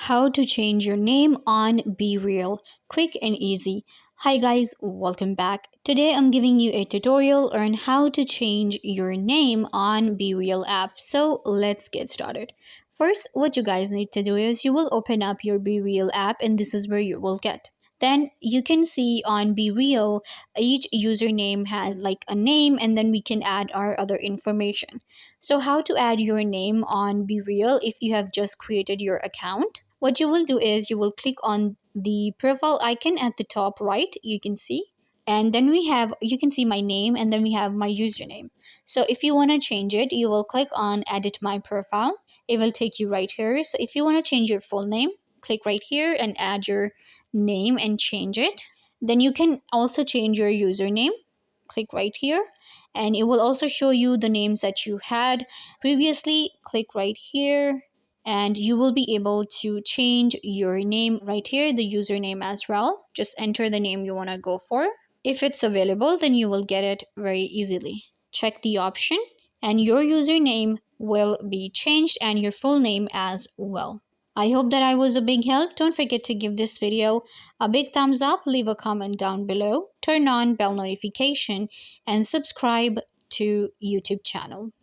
how to change your name on BeReal. Quick and easy. Hi guys, welcome back. Today I'm giving you a tutorial on how to change your name on BeReal app. So let's get started. First, what you guys need to do is you will open up your BeReal app and this is where you will get. Then you can see on BeReal, each username has like a name and then we can add our other information. So how to add your name on BeReal if you have just created your account? What you will do is you will click on the profile icon at the top right, you can see. And then you can see my name and then we have my username. So if you want to change it, you will click on edit my profile. It will take you right here. So if you want to change your full name, click right here and add your name and change it. Then you can also change your username. Click right here and it will also show you the names that you had previously. Click right here and you will be able to change your name right here, the username as well. Just enter the name you want to go for. If it's available, then you will get it very easily. Check the option and your username will be changed and your full name as well. I hope that I was a big help. Don't forget to give this video a big thumbs up, leave a comment down below, turn on bell notification, and subscribe to YouTube channel.